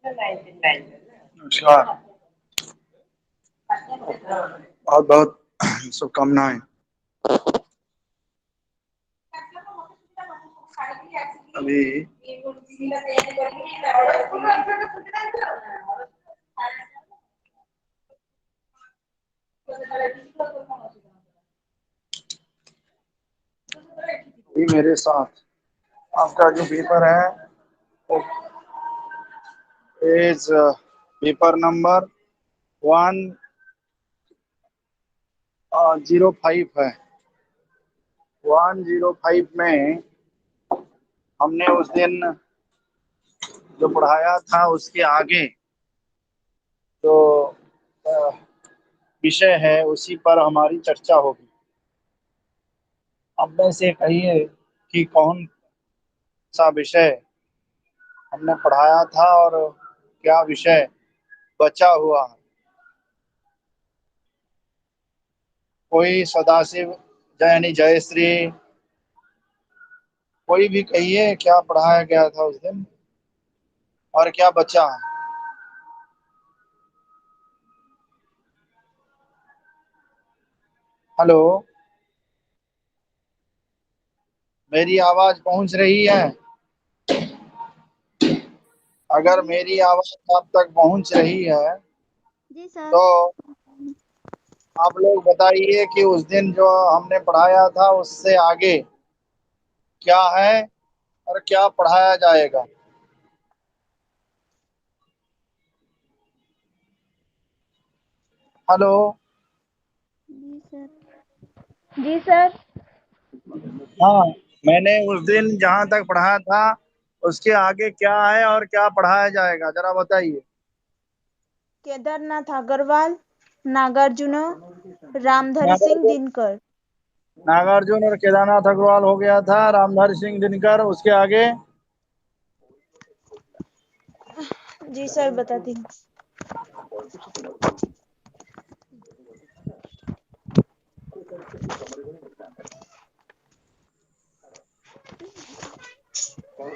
नमस्कार। बहुत बहुत शुभकामनाएं। अभी अभी मेरे साथ आपका जो पेपर है वो इज पेपर नंबर 105 है। 105 में हमने उस दिन जो पढ़ाया था उसके आगे जो अ, विषय है उसी पर हमारी चर्चा होगी। अब में से कहिए कि कौन सा विषय हमने पढ़ाया था और क्या विषय बचा हुआ है। कोई सदाशिव जैनी जयश्री, कोई भी कहिए क्या पढ़ाया गया था उस दिन और क्या बचा है। हेलो, मेरी आवाज पहुंच रही है? अगर मेरी आवाज आप तक पहुंच रही है जी सर। तो आप लोग बताइए कि उस दिन जो हमने पढ़ाया था उससे आगे क्या है और क्या पढ़ाया जाएगा। हेलो। जी सर। जी सर। हाँ, मैंने उस दिन जहाँ तक पढ़ाया था उसके आगे क्या है और क्या पढ़ाया जाएगा, जरा बताइए। केदारनाथ अग्रवाल, नागार्जुन, रामधारी सिंह नागार्जुन दिनकर। नागार्जुन और केदारनाथ अग्रवाल हो गया था। रामधारी सिंह दिनकर, उसके आगे जी सर बताती हूँ।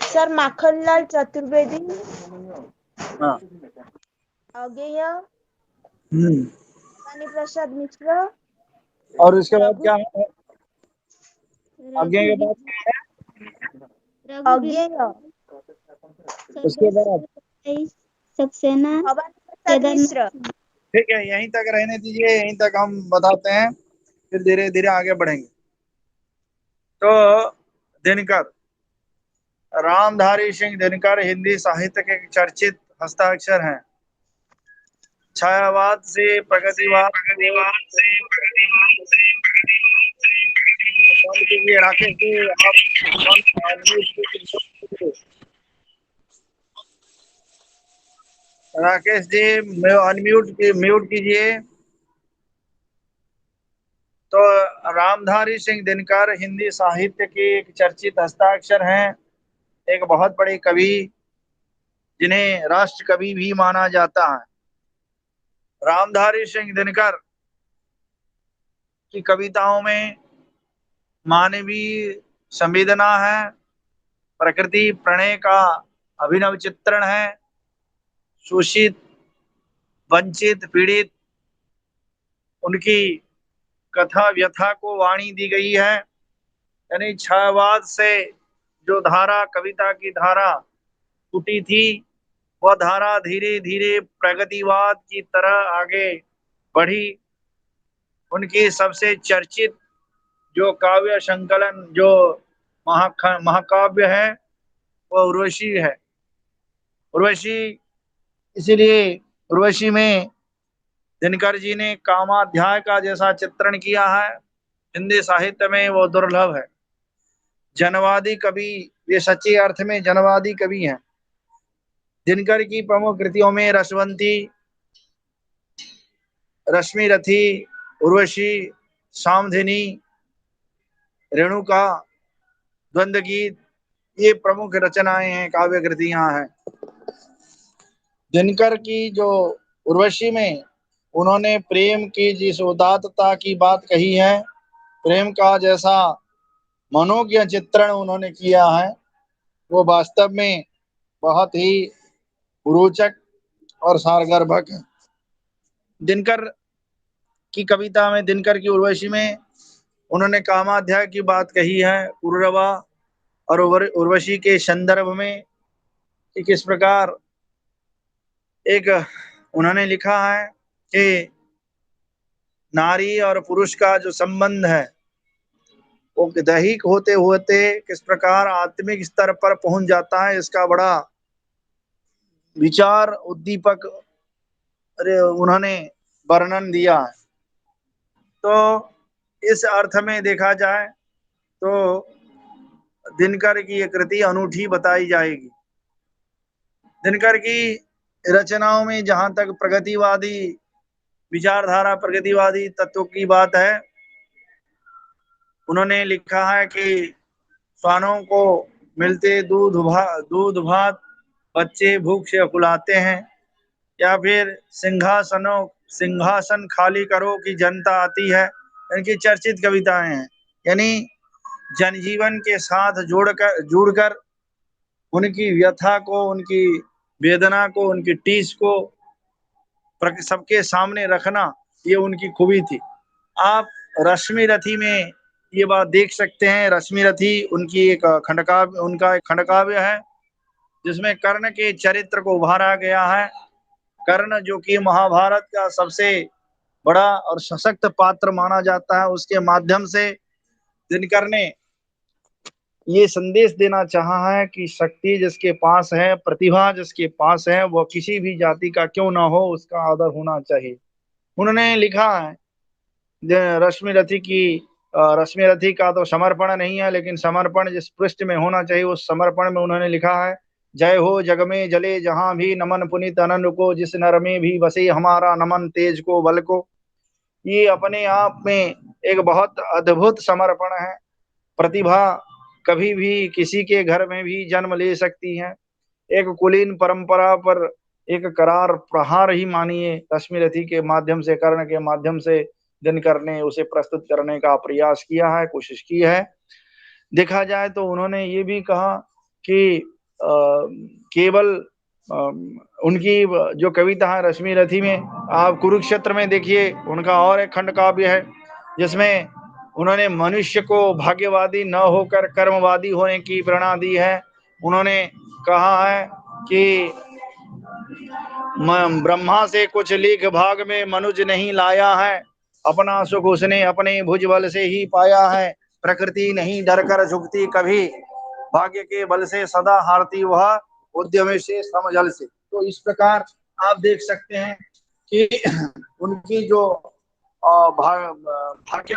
सर माखनलाल चतुर्वेदी, हाँ। अगेय, हम्म। रानी प्रसाद मिश्र, और उसके बाद रघु क्या है? आगे के बाद क्या है? अगेय, उसके बाद सक्सेना, भवानी प्रसाद मिश्र। ठीक है, यहीं तक रहने दीजिए, यहीं तक हम बताते हैं, फिर धीरे धीरे आगे बढ़ेंगे। तो दिनकर, रामधारी सिंह दिनकर हिंदी साहित्य के चर्चित हस्ताक्षर हैं। छायावाद से प्रगतिवाद को बंद कीजिए। राकेश जी, आप राकेश जी म्यूट कीजिए। तो रामधारी सिंह दिनकर हिंदी साहित्य के एक चर्चित हस्ताक्षर हैं, एक बहुत बड़े कवि जिन्हें राष्ट्र कवि भी माना जाता है। रामधारी सिंह दिनकर की कविताओं में मानवीय संवेदना है, प्रकृति प्रणय का अभिनव चित्रण है, शोषित वंचित पीड़ित उनकी कथा व्यथा को वाणी दी गई है। यानी छायावाद से जो धारा, कविता की धारा टूटी थी, वह धारा धीरे धीरे प्रगतिवाद की तरह आगे बढ़ी। उनकी सबसे चर्चित जो काव्य संकलन, जो महाकाव्य है, वह उर्वशी है। उर्वशी, इसीलिए उर्वशी में दिनकर जी ने कामाध्याय का जैसा चित्रण किया है, हिंदी साहित्य में वो दुर्लभ है। जनवादी कवि, ये सच्चे अर्थ में जनवादी कवि हैं। दिनकर की प्रमुख कृतियों में रसवंती, रश्मि रथी, उर्वशी, सामधिनी, रेणुका, द्वंद्व गीत, ये प्रमुख रचनाएं हैं, काव्य कृतियां हैं। दिनकर की जो उर्वशी में उन्होंने प्रेम की जिस उदात्तता की बात कही है, प्रेम का जैसा मनोज्ञ चित्रण उन्होंने किया है, वो वास्तव में बहुत ही रोचक और सारगर्भक है। दिनकर की कविता में, दिनकर की उर्वशी में उन्होंने कामाध्याय की बात कही है, उर्वरा और उर्वशी के संदर्भ में कि किस प्रकार एक उन्होंने लिखा है कि नारी और पुरुष का जो संबंध है वो दैहिक होते होते किस प्रकार आत्मिक स्तर पर पहुंच जाता है, इसका बड़ा विचार उद्दीपक उन्होंने वर्णन दिया है। तो इस अर्थ में देखा जाए तो दिनकर की ये कृति अनूठी बताई जाएगी। दिनकर की रचनाओं में जहां तक प्रगतिवादी विचारधारा, प्रगतिवादी तत्व की बात है, उन्होंने लिखा है कि श्वानों को मिलते दूध भात बच्चे भूख से कुलाते हैं, या फिर सिंहासन खाली करो कि जनता आती है। इनकी चर्चित कविताएं हैं। यानी जनजीवन के साथ जुड़कर उनकी व्यथा को, उनकी वेदना को, उनकी टीस को सबके सामने रखना, ये उनकी खूबी थी। आप रश्मि रथी में ये बात देख सकते हैं। रश्मि रथी उनकी एक खंडकाव्य, उनका एक खंडकाव्य है जिसमें कर्ण के चरित्र को उभारा गया है। कर्ण जो कि महाभारत का सबसे बड़ा और सशक्त पात्र माना जाता है, उसके माध्यम से दिनकर ने ये संदेश देना चाहा है कि शक्ति जिसके पास है, प्रतिभा जिसके पास है, वो किसी भी जाति का क्यों ना हो, उसका आदर होना चाहिए। उन्होंने लिखा है रश्मि रथी की, रश्मि रथी का तो समर्पण नहीं है, लेकिन समर्पण जिस पृष्ठ में होना चाहिए उस समर्पण में उन्होंने लिखा है, जय हो जग में जले जहां भी नमन पुनीत अनंत को, जिस नर में भी बसे हमारा नमन तेज को बल को। ये अपने आप में एक बहुत अद्भुत समर्पण है। प्रतिभा कभी भी किसी के घर में भी जन्म ले सकती है। एक कुलीन परंपरा पर एक करार प्रहार ही मानिए रश्मि रथी के माध्यम से, कर्ण के माध्यम से दिनकर ने उसे प्रस्तुत करने का प्रयास किया है, कोशिश की है। देखा जाए तो उन्होंने ये भी कहा कि केवल उनकी जो कविता है रश्मि रथी में, आप कुरुक्षेत्र में देखिए, उनका और एक खंड काव्य है जिसमें उन्होंने मनुष्य को भाग्यवादी न होकर कर्मवादी होने की प्रेरणा दी है। उन्होंने कहा है कि ब्रह्मा से कुछ लीक भाग में मनुज नहीं लाया है, अपना सुख उसने अपने भुज बल से ही पाया है, प्रकृति नहीं डर कर झुकती कभी, भाग्य के बल से सदा हारती वह, उद्यम से समझल से। तो इस प्रकार आप देख सकते हैं कि उनकी जो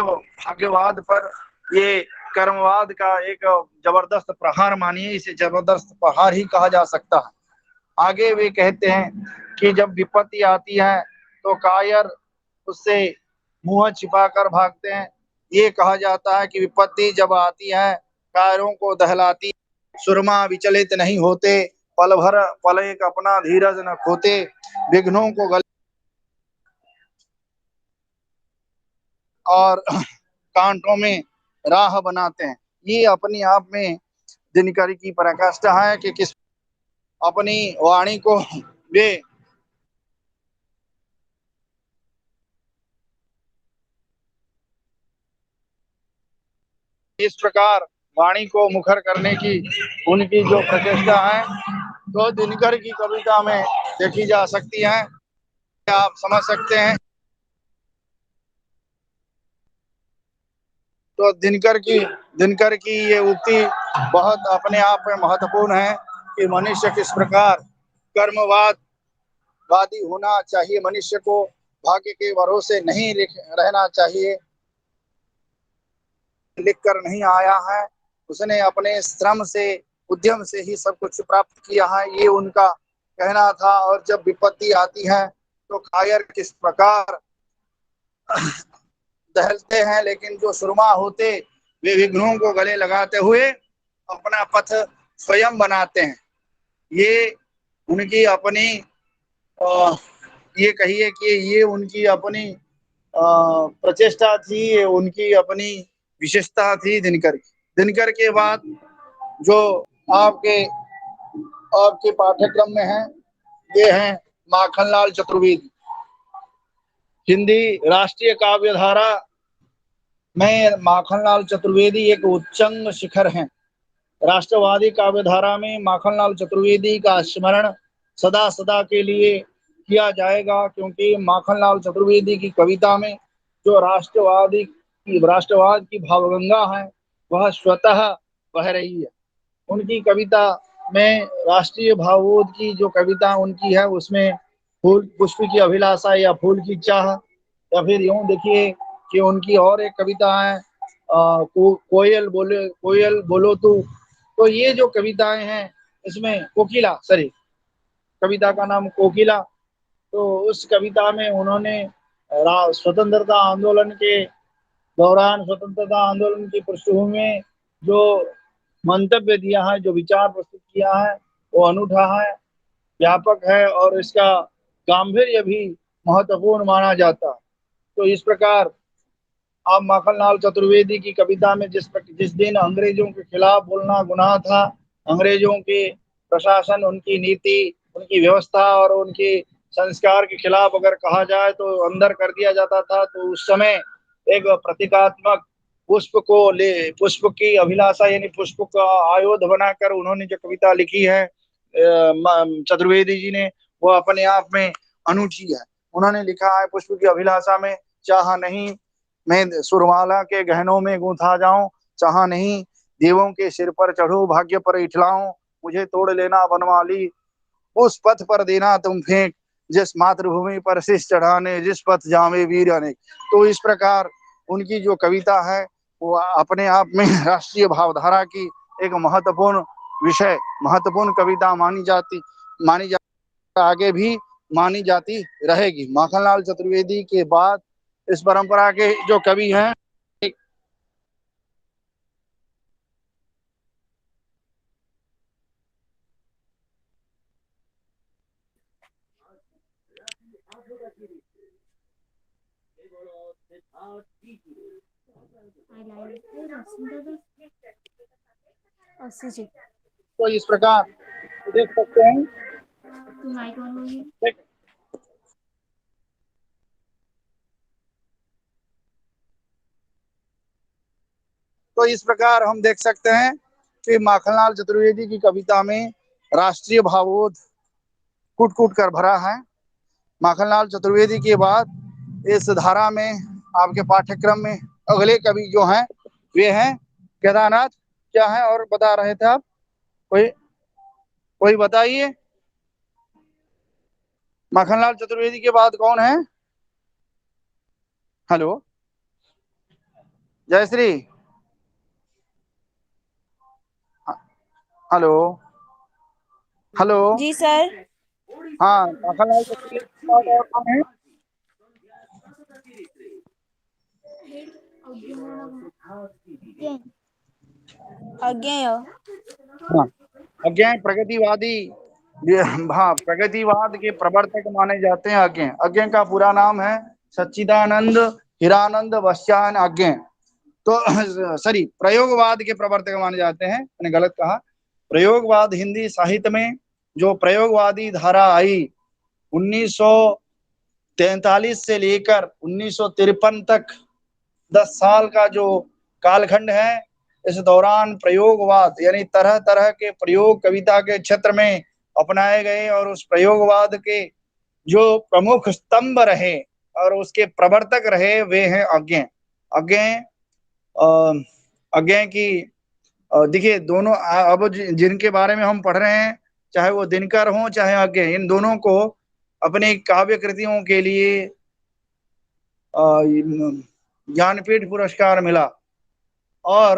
भाग्यवाद पर ये कर्मवाद का एक जबरदस्त प्रहार मानिए, इसे जबरदस्त प्रहार ही कहा जा सकता है। आगे वे कहते हैं कि जब विपत्ति आती है तो कायर उससे मुंह छिपाकर भागते हैं। ये कहा जाता है कि विपत्ति जब आती है कायरों को दहलाती, सुरमा विचलित नहीं होते, पल भर पल एक अपना धीरज न खोते, विघ्नों को गले और कांटों में राह बनाते हैं। ये अपने आप में दिनकर की पराकाष्ठा है कि किस अपनी वाणी को वे इस प्रकार वाणी को मुखर करने की उनकी जो प्रचेष्टा है, तो दिनकर की कविता में देखी जा सकती है। आप समझ सकते हैं। तो दिनकर की ये उक्ति बहुत अपने आप में महत्वपूर्ण है कि मनुष्य किस प्रकार कर्मवादी होना चाहिए, मनुष्य को भाग्य के भरोसे नहीं रहना चाहिए। लिख कर नहीं आया है, उसने अपने श्रम से, उद्यम से ही सब कुछ प्राप्त किया है, ये उनका कहना था। और जब विपत्ति आती है तो कायर किस प्रकार दहलते हैं, लेकिन जो सुरमा होते वे विघ्नों को गले लगाते हुए अपना पथ स्वयं बनाते हैं। ये उनकी अपनी ये कहिए कि ये उनकी अपनी प्रचेष्टा थी, ये उनकी अपनी विशेषता थी दिनकर के बाद जो आपके पाठ्यक्रम में है, ये हैं माखनलाल चतुर्वेदी। हिंदी राष्ट्रीय काव्य धारा में माखनलाल चतुर्वेदी एक उच्चंग शिखर हैं। राष्ट्रवादी काव्य धारा में माखनलाल चतुर्वेदी का स्मरण सदा सदा के लिए किया जाएगा, क्योंकि माखनलाल चतुर्वेदी की कविता में जो राष्ट्रवाद की भावगंगा है वह स्वतः बह रही है। उनकी कविता में राष्ट्रीय भावोद की जो कविता उनकी है उसमें फूल पुष्प की अभिलाषा या फूल की चाह, या फिर यूं देखिए कि उनकी और एक कविता है कोयल बोलो तू। तो ये जो कविताएं हैं इसमें कोकिला, सॉरी, कविता का नाम कोकिला। तो उस कविता में उन्होंने स्वतंत्रता आंदोलन के दौरान, स्वतंत्रता आंदोलन की पृष्ठभूमि में जो मंतव्य दिया है, जो विचार प्रस्तुत किया है, वो अनूठा है, व्यापक है और इसका गांभीर्य भी महत्वपूर्ण माना जाता है। तो इस प्रकार आप माखनलाल चतुर्वेदी की कविता में जिस दिन अंग्रेजों के खिलाफ बोलना गुनाह था, अंग्रेजों के प्रशासन, उनकी नीति, उनकी व्यवस्था और उनके संस्कार के खिलाफ अगर कहा जाए तो अंदर कर दिया जाता था, तो उस समय एक प्रतीकात्मक पुष्प की अभिलाषा यानी पुष्प का आयुध बनाकर उन्होंने जो कविता लिखी है चतुर्वेदी जी ने, वो अपने आप में अनूठी है। उन्होंने लिखा है पुष्प की अभिलाषा में, चाह नहीं मैं सुरमाला के गहनों में गूंथा जाऊं, चाह नहीं देवों के सिर पर चढ़ूं, भाग्य पर इठलाऊं, मुझे तोड़ लेना बनवाली, उस पथ पर देना तुम फेंक, जिस मातृभूमि पर शीश चढ़ाने, जिस पथ जामे वीर अनेक। तो इस प्रकार उनकी जो कविता है वो अपने आप में राष्ट्रीय भावधारा की एक महत्वपूर्ण कविता मानी जाती, आगे भी मानी जाती रहेगी। माखनलाल चतुर्वेदी के बाद इस परंपरा के जो कवि हैं, तो इस प्रकार देख सकते हैं। तो इस प्रकार हम देख सकते हैं कि माखनलाल चतुर्वेदी की कविता में राष्ट्रीय भावोद कूट कूट कर भरा है। माखनलाल चतुर्वेदी के बाद इस धारा में आपके पाठ्यक्रम में अगले कवि जो हैं वे हैं केदारनाथ। क्या है और बता रहे थे आप? कोई बताइए, माखनलाल चतुर्वेदी के बाद कौन है? Hello Jayashree, hello hello. जी सर। हाँ, माखनलाल चतुर्वेदी के बाद और कौन है? अज्ञेय। हाँ, अज्ञेय प्रगतिवादी, हाँ, प्रगतिवाद के प्रवर्तक माने जाते हैं अज्ञेय। अज्ञेय का पूरा नाम है सच्चिदानंद हिरानंद वस्यायन अज्ञेय। तो सॉरी, प्रयोगवाद के प्रवर्तक माने जाते हैं, मैंने गलत कहा। प्रयोगवाद हिंदी साहित्य में जो प्रयोगवादी धारा आई 1943 से लेकर 1953 तक 10 साल का जो कालखंड है, इस दौरान प्रयोगवाद यानी तरह तरह के प्रयोग कविता के क्षेत्र में अपनाए गए और उस प्रयोगवाद के जो प्रमुख स्तंभ रहे और उसके प्रवर्तक रहे वे हैं अज्ञेय। अज्ञेय अज्ञेय की देखिए दोनों अब जिनके बारे में हम पढ़ रहे हैं, चाहे वो दिनकर हो चाहे अज्ञेय, इन दोनों को अपनी काव्य कृतियों के लिए ज्ञानपीठ पुरस्कार मिला और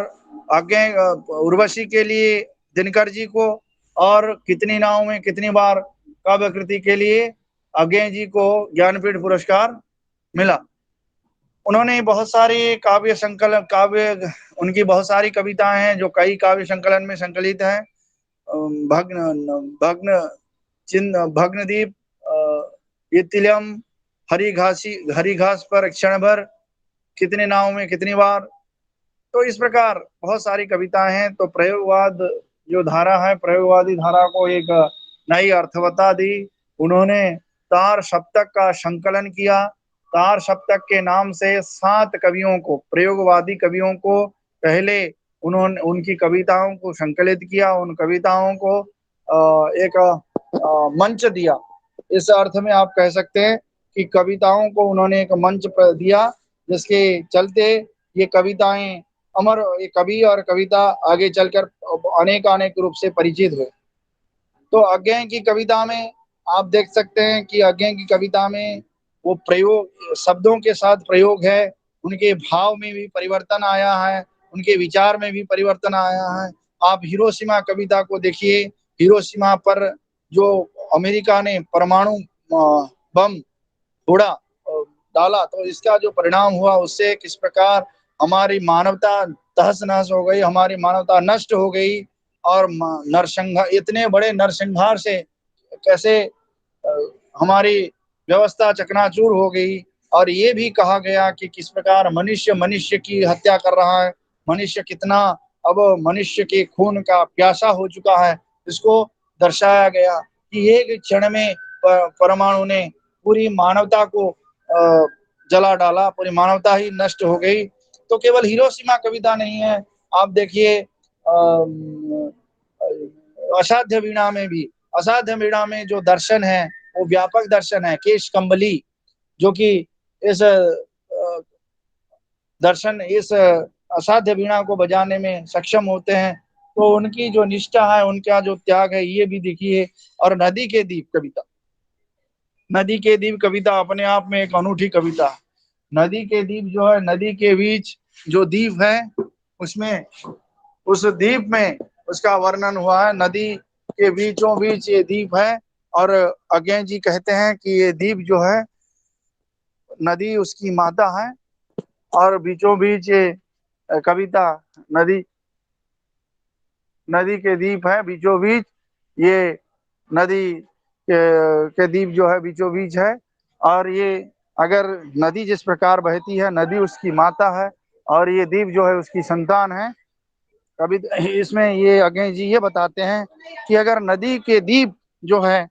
अज्ञेय उर्वशी के लिए दिनकर जी को, और कितनी नाव में कितनी बार काव्य कृति के लिए अज्ञेय जी को ज्ञानपीठ पुरस्कार मिला। उन्होंने बहुत सारी उनकी बहुत सारी कविताएं हैं जो कई काव्य संकलन में संकलित हैं। भग्नदीप, इतिलम, हरी घास पर क्षण भर, कितने नाव में कितनी बार। तो इस प्रकार बहुत सारी कविताएं हैं। तो प्रयोगवाद जो धारा है, प्रयोगवादी धारा को एक नई अर्थवत्ता दी उन्होंने तार सप्तक का संकलन किया। तार सप्तक के नाम से 7 कवियों को, प्रयोगवादी कवियों को पहले उन्होंने उनकी कविताओं को संकलित किया, उन कविताओं को एक मंच दिया। इस अर्थ में आप कह सकते हैं कि कविताओं को उन्होंने एक मंच पर दिया, जिसके चलते ये कविताएं अमर, ये कवि और कविता आगे चलकर अनेक अनेक रूप से परिचित हुए। तो अज्ञेय की कविता में आप देख सकते हैं कि अज्ञेय की कविता में वो प्रयोग, शब्दों के साथ प्रयोग है, उनके भाव में भी परिवर्तन आया है, उनके विचार में भी परिवर्तन आया है। आप हिरोशिमा कविता को देखिए, हिरोशिमा पर जो अमेरिका ने परमाणु बम थोड़ा डाला, तो इसका जो परिणाम हुआ उससे किस प्रकार हमारी मानवता तहस नहस हो गई, हमारी मानवता नष्ट हो गई, और नरसंहार, इतने बड़े नरसंहार से कैसे हमारी व्यवस्था चकनाचूर हो गई। और ये भी कहा गया कि किस प्रकार मनुष्य मनुष्य की हत्या कर रहा है, मनुष्य कितना अब मनुष्य के खून का प्यासा हो चुका है, इसको दर्शाया गया कि एक क्षण में परमाणु ने पूरी मानवता को जला डाला, पूरी मानवता ही नष्ट हो गई। तो केवल हिरोशिमा कविता नहीं है, आप देखिए असाध्य वीणा में भी, असाध्य वीणा में जो दर्शन है वो व्यापक दर्शन है। केश कंबली जो कि इस दर्शन, इस असाध्य वीणा को बजाने में सक्षम होते हैं, तो उनकी जो निष्ठा है, उनका जो त्याग है, ये भी देखिए। और नदी के दीप कविता, नदी के दीप कविता अपने आप में एक अनूठी कविता है। नदी के दीप जो है, नदी के बीच जो दीप है, उसमें, उस दीप में उसका वर्णन हुआ है, नदी के बीचों बीच ये दीप है। और अज्ञेय जी कहते हैं कि ये दीप जो है, नदी उसकी माता है, और बीचों बीच ये कविता, नदी, नदी के दीप है बीचों बीच, ये नदी के दीप जो है बीचों बीच है। और ये, अगर नदी जिस प्रकार बहती है, नदी उसकी माता है, और ये दीप जो है उसकी संतान है। कभी इसमें ये अज्ञेय जी ये बताते हैं कि अगर नदी के दीप जो है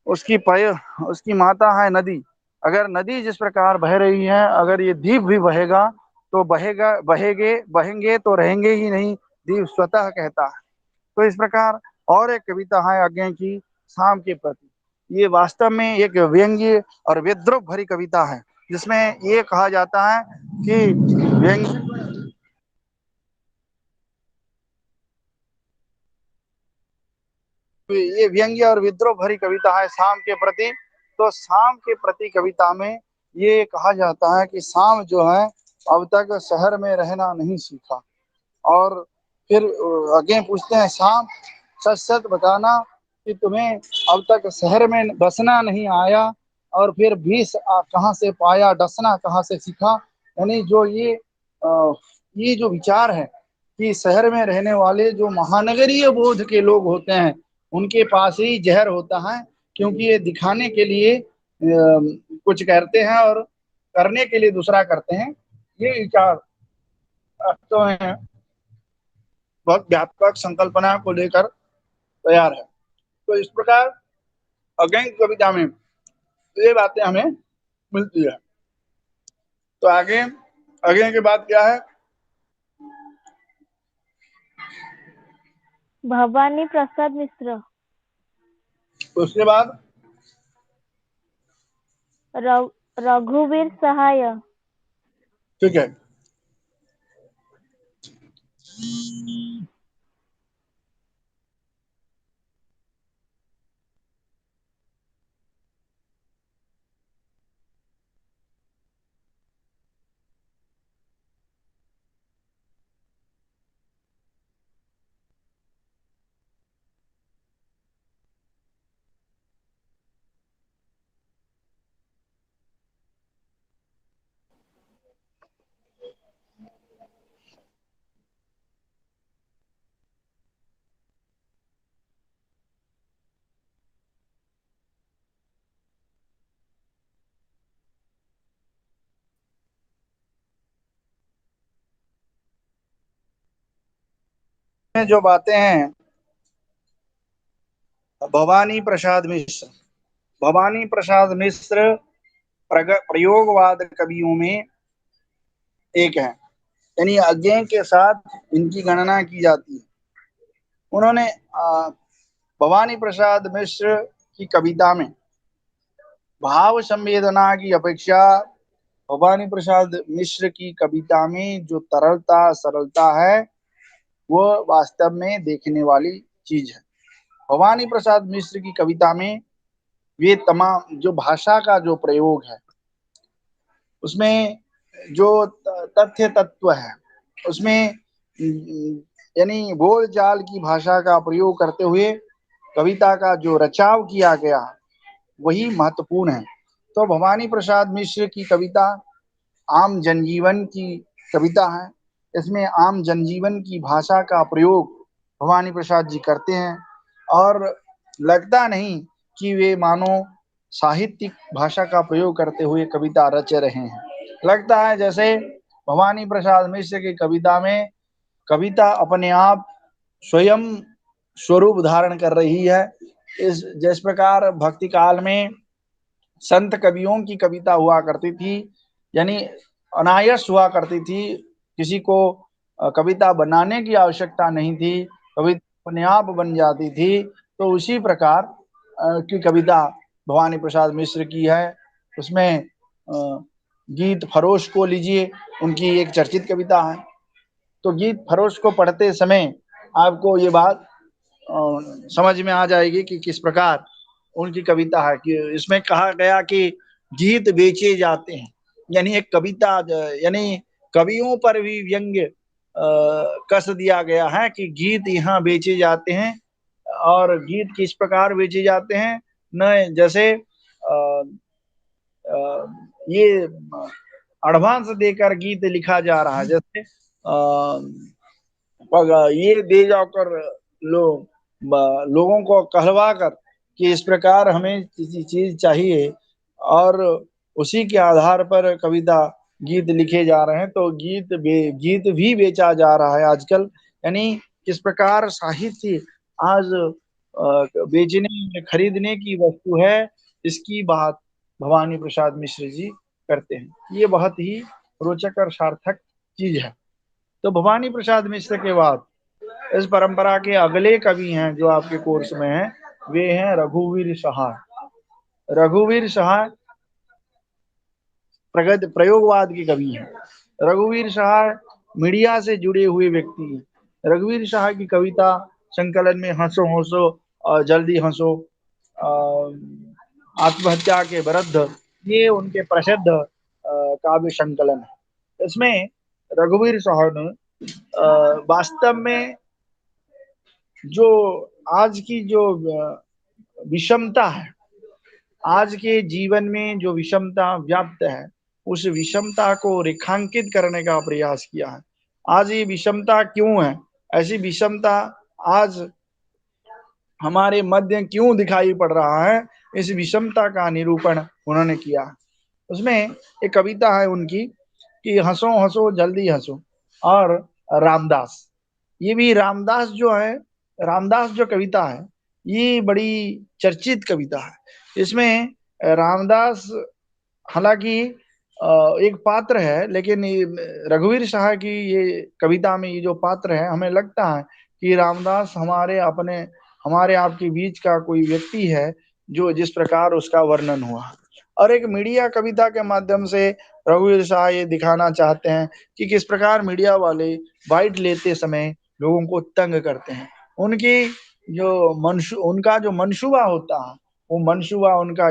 उसकी पय, उसकी माता है नदी, अगर नदी जिस प्रकार बह रही है, अगर ये दीप भी बहेगा तो बहेगा, बहेंगे तो रहेंगे ही नहीं, दीप स्वतः कहता है। तो इस प्रकार और एक कविता है अज्ञेय की, शाम के प्रति। ये वास्तव में एक व्यंग्य और विद्रूप भरी कविता है, जिसमें ये कहा जाता है कि व्यंग्य, ये व्यंग्य और विद्रोह भरी कविता है शाम के प्रति। तो शाम के प्रति कविता में ये कहा जाता है कि शाम जो है अब तक शहर में रहना नहीं सीखा। और फिर आगे पूछते हैं, शाम सच सच बताना कि तुम्हें अब तक शहर में बसना नहीं आया, और फिर बीस कहाँ से पाया, डसना कहाँ से सीखा। यानी जो ये जो विचार है कि शहर में रहने वाले जो महानगरीय बोध के लोग होते हैं, उनके पास ही जहर होता है, क्योंकि ये दिखाने के लिए कुछ करते हैं और करने के लिए दूसरा करते हैं। ये विचार तो है, बहुत व्यापक संकल्पना को लेकर तैयार है। तो इस प्रकार अज्ञेय कविता में ये बातें हमें मिलती है। तो आगे, आगे की बात क्या है? भवानी प्रसाद मिश्र, तो उसके बाद रघुवीर सहाय, ठीक है, जो बातें हैं भवानी प्रसाद मिश्र, भवानी प्रसाद मिश्र प्रयोगवाद कवियों में एक है, यानी अज्ञेय के साथ इनकी गणना की जाती है। उन्होंने भवानी प्रसाद मिश्र की कविता में भाव संवेदना की अपेक्षा भवानी प्रसाद मिश्र की कविता में जो तरलता सरलता है वो वास्तव में देखने वाली चीज है। भवानी प्रसाद मिश्र की कविता में वे तमाम जो भाषा का जो प्रयोग है उसमें जो तथ्य तत्व है उसमें यानी बोल चाल की भाषा का प्रयोग करते हुए कविता का जो रचाव किया गया वही महत्वपूर्ण है। तो भवानी प्रसाद मिश्र की कविता आम जनजीवन की कविता है। इसमें आम जनजीवन की भाषा का प्रयोग भवानी प्रसाद जी करते हैं और लगता नहीं कि वे मानो साहित्यिक भाषा का प्रयोग करते हुए कविता रच रहे हैं। लगता है जैसे भवानी प्रसाद मिश्र की कविता में कविता अपने आप स्वयं स्वरूप धारण कर रही है। इस जिस प्रकार भक्ति काल में संत कवियों की कविता हुआ करती थी, यानी अनायास हुआ करती थी, किसी को कविता बनाने की आवश्यकता नहीं थी, कविता अपने आप बन जाती थी। तो उसी प्रकार की कविता भवानी प्रसाद मिश्र की है। उसमें गीत फरोश को लीजिए, उनकी एक चर्चित कविता है। तो गीत फरोश को पढ़ते समय आपको ये बात समझ में आ जाएगी कि किस प्रकार उनकी कविता है। कि इसमें कहा गया कि गीत बेचे जाते हैं, यानी एक कविता यानी कवियों पर भी व्यंग्य कस दिया गया है कि गीत यहाँ बेचे जाते हैं। और गीत किस प्रकार बेचे जाते हैं, न जैसे ये एडवांस देकर गीत लिखा जा रहा है। जैसे ये दे जाकर लोगों को कहलवा कर कि इस प्रकार हमें किसी चीज चाहिए और उसी के आधार पर कविता गीत लिखे जा रहे हैं। तो गीत भी बेचा जा रहा है आजकल। यानी किस प्रकार साहित्य आज बेचने खरीदने की वस्तु है, इसकी बात भवानी प्रसाद मिश्र जी करते हैं। ये बहुत ही रोचक और सार्थक चीज है। तो भवानी प्रसाद मिश्र के बाद इस परंपरा के अगले कवि हैं जो आपके कोर्स में हैं, वे हैं रघुवीर सहाय। रघुवीर सहाय प्रयोगवाद के कवि हैं। रघुवीर सहाय मीडिया से जुड़े हुए व्यक्ति हैं। रघुवीर सहाय की कविता संकलन में हंसो हंसो और जल्दी हंसो, आत्महत्या के विरुद्ध, ये उनके प्रसिद्ध काव्य संकलन है। इसमें रघुवीर सहाय ने वास्तव में जो आज की जो विषमता है, आज के जीवन में जो विषमता व्याप्त है, उस विषमता को रेखांकित करने का प्रयास किया है। आज ये विषमता क्यों है, ऐसी विषमता आज हमारे मध्य क्यों दिखाई पड़ रहा है, इस विषमता का निरूपण उन्होंने किया। उसमें एक कविता है उनकी कि हंसो हंसो जल्दी हंसो, और रामदास, ये भी रामदास जो है, रामदास जो कविता है ये बड़ी चर्चित कविता है। इसमें रामदास हालांकि एक पात्र है, लेकिन रघुवीर शाह की ये कविता में ये जो पात्र है, हमें लगता है कि रामदास हमारे आपके बीच का कोई व्यक्ति है जो जिस प्रकार उसका वर्णन हुआ। और एक मीडिया कविता के माध्यम से रघुवीर शाह ये दिखाना चाहते हैं कि किस प्रकार मीडिया वाले बाइट लेते समय लोगों को तंग करते हैं। उनका जो मंशूबा होता है, वो मंशूबा उनका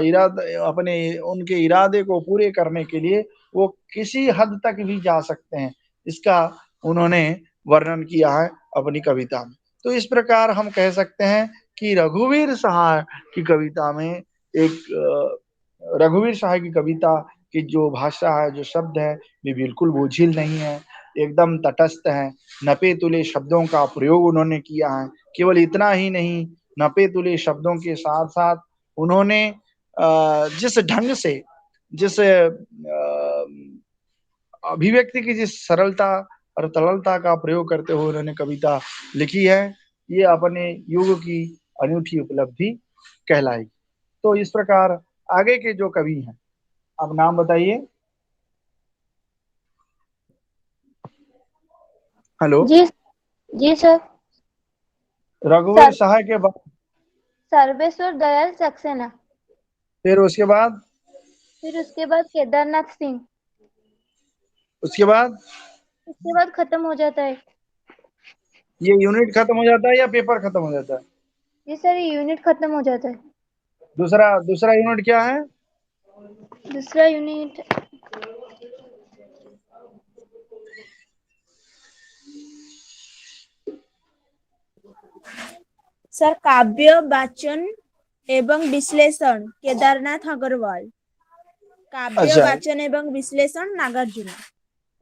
उनके इरादे को पूरे करने के लिए वो किसी हद तक भी जा सकते हैं, इसका उन्होंने वर्णन किया है अपनी कविता में। तो इस प्रकार हम कह सकते हैं कि रघुवीर शाह की कविता में रघुवीर शाह की कविता की जो भाषा है, जो शब्द है, वे बिल्कुल बोझिल नहीं है, एकदम तटस्थ है। नपे तुले शब्दों का प्रयोग उन्होंने किया है। केवल इतना ही नहीं, नपे तुले शब्दों के साथ साथ उन्होंने जिस ढंग से, जिस अभिव्यक्ति की जिस सरलता और तरलता का प्रयोग करते हुए उन्होंने कविता लिखी है, ये अपने युग की अनूठी उपलब्धि कहलाएगी। तो इस प्रकार आगे के जो कवि हैं, आप नाम बताइए। हेलो। जी जी सर। रघुवीर सर सहाय के बाद सर्वेश्वर दयाल सक्सेना। फिर उसके बाद फिर उसके बाद केदारनाथ सिंह। उसके बाद उसके बाद खत्म हो जाता है। ये यूनिट खत्म हो जाता है या पेपर खत्म हो जाता है? जी सर, ये यूनिट खत्म हो जाता है। दूसरा दूसरा यूनिट क्या है? दूसरा यूनिट सर काव्य वाचन एवं विश्लेषण केदारनाथ अग्रवाल। काव्य अच्छा, वाचन एवं विश्लेषण नागार्जुन।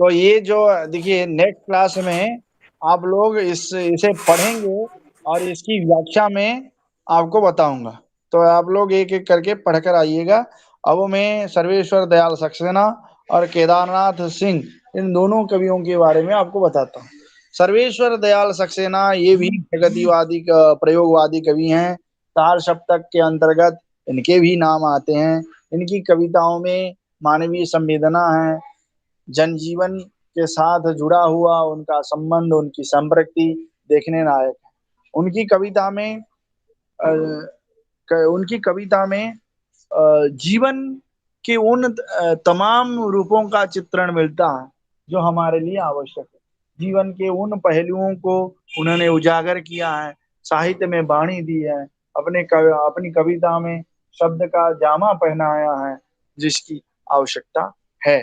तो ये जो देखिए नेक्स्ट क्लास में आप लोग इसे पढ़ेंगे और इसकी व्याख्या में आपको बताऊंगा। तो आप लोग एक एक करके पढ़कर आइएगा। अब मैं सर्वेश्वर दयाल सक्सेना और केदारनाथ सिंह, इन दोनों कवियों के बारे में आपको बताता हूँ। सर्वेश्वर दयाल सक्सेना ये भी प्रगतिवादी प्रयोगवादी कवि हैं। तार सप्तक के अंतर्गत इनके भी नाम आते हैं। इनकी कविताओं में मानवीय संवेदना है, जनजीवन के साथ जुड़ा हुआ उनका संबंध, उनकी संपृक्ति देखने लायक है। उनकी कविता में उनकी कविता में जीवन के उन तमाम रूपों का चित्रण मिलता है जो हमारे लिए आवश्यक है। जीवन के उन पहलुओं को उन्होंने उजागर किया है, साहित्य में बाणी दी है, अपनी कविता में शब्द का जामा पहनाया है जिसकी आवश्यकता है।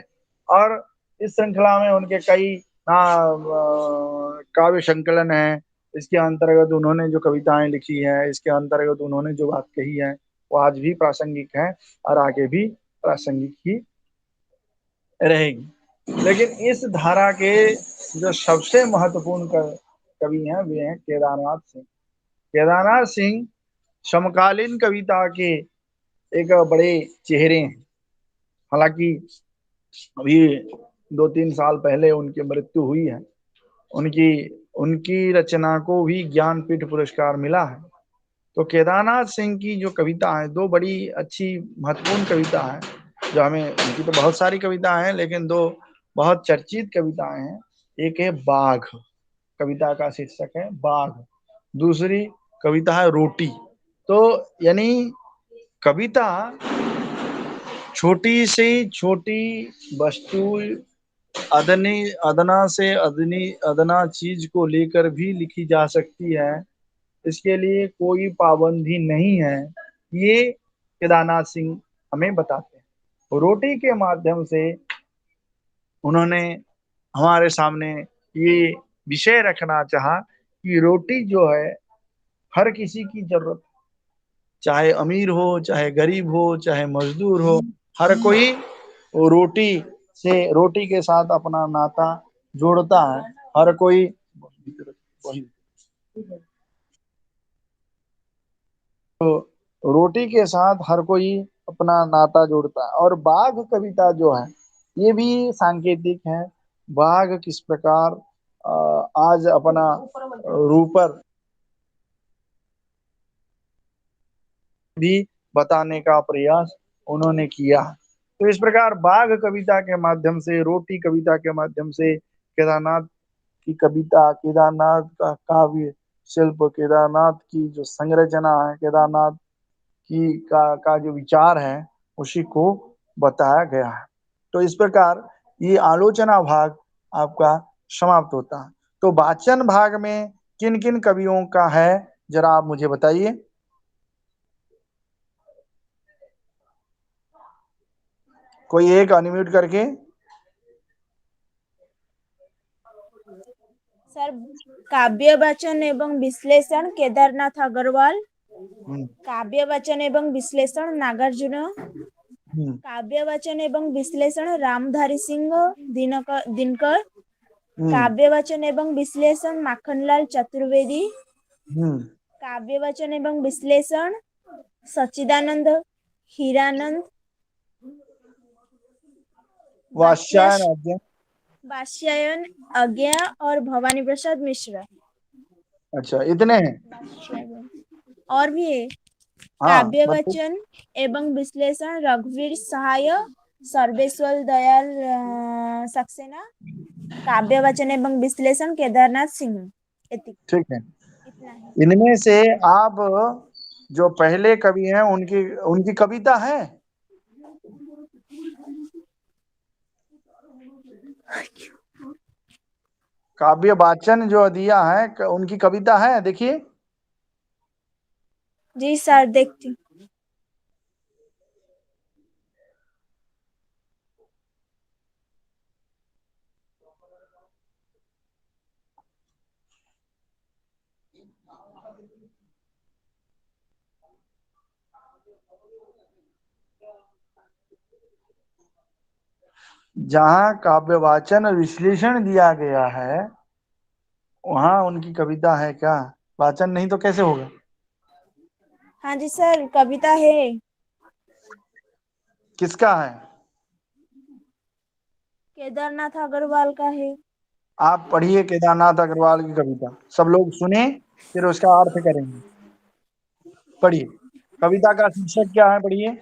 और इस श्रृंखला में उनके कई काव्य संकलन है। इसके अंतर्गत उन्होंने जो कविताएं लिखी है, इसके अंतर्गत उन्होंने जो बात कही है, वो आज भी प्रासंगिक है और आगे भी प्रासंगिक ही रहेगी। लेकिन इस धारा के जो सबसे महत्वपूर्ण कवि हैं वे हैं केदारनाथ सिंह। केदारनाथ सिंह समकालीन कविता के एक बड़े चेहरे हैं। हालांकि अभी 2-3 साल पहले उनकी मृत्यु हुई है। उनकी उनकी रचना को भी ज्ञानपीठ पुरस्कार मिला है। तो केदारनाथ सिंह की जो कविता है, दो बड़ी अच्छी महत्वपूर्ण कविता है जो हमें, उनकी तो बहुत सारी कविता हैं लेकिन दो बहुत चर्चित कविताएं हैं। एक है बाघ, कविता का शीर्षक है बाघ। दूसरी कविता है रोटी। तो यानी कविता छोटी से छोटी वस्तु, अदना से अदना चीज को लेकर भी लिखी जा सकती है। इसके लिए कोई पाबंदी नहीं है, ये केदारनाथ सिंह हमें बताते हैं। रोटी के माध्यम से उन्होंने हमारे सामने ये विषय रखना चाहा कि रोटी जो है हर किसी की जरूरत, चाहे अमीर हो, चाहे गरीब हो, चाहे मजदूर हो, हर कोई रोटी रोटी के साथ अपना नाता जोड़ता है। हर कोई तो रोटी के साथ हर कोई अपना नाता जोड़ता है। और बाघ कविता जो है ये भी सांकेतिक है। बाघ किस प्रकार आज अपना रूपर भी बताने का प्रयास उन्होंने किया। तो इस प्रकार बाघ कविता के माध्यम से, रोटी कविता के माध्यम से केदारनाथ की कविता, केदारनाथ का काव्य शिल्प, केदारनाथ की जो संरचना है, केदारनाथ की का जो विचार है उसी को बताया गया है। तो इस प्रकार ये आलोचना भाग आपका समाप्त होता है। तो वाचन भाग में किन किन कवियों का है जरा आप मुझे बताइए। कोई एक अनम्यूट करके। सर काव्य वाचन एवं विश्लेषण केदारनाथ अग्रवाल। काव्य वाचन एवं विश्लेषण नागार्जुन। काव्य वाचन एवं विश्लेषण रामधारी सिंह दिनकर। काव्य वाचन एवं विश्लेषण माखनलाल चतुर्वेदी। काव्य वाचन एवं विश्लेषण सच्चिदानंद हीरानंद। वात्स्यायन अज्ञा और भवानी प्रसाद मिश्रा। अच्छा, इतने हैं? और भी है। हाँ काव्य मतलब वचन एवं विश्लेषण रघुवीर सहाय सर्वेश्वर दयाल सक्सेना। काव्य वचन एवं विश्लेषण केदारनाथ सिंह। ठीक है। इतना ही। इनमें से आप जो पहले कवि हैं उनकी उनकी कविता है? काव्य वाचन जो दिया है उनकी कविता है, देखिए। जी सर देखती हूँ। जहाँ काव्य वाचन और विश्लेषण दिया गया है वहां उनकी कविता है क्या? वाचन नहीं तो कैसे होगा? हाँ जी सर कविता है। किसका है? केदारनाथ अग्रवाल का है। आप पढ़िए केदारनाथ अग्रवाल की कविता, सब लोग सुने फिर उसका अर्थ करेंगे। पढ़िए, कविता का शीर्षक क्या है, पढ़िए।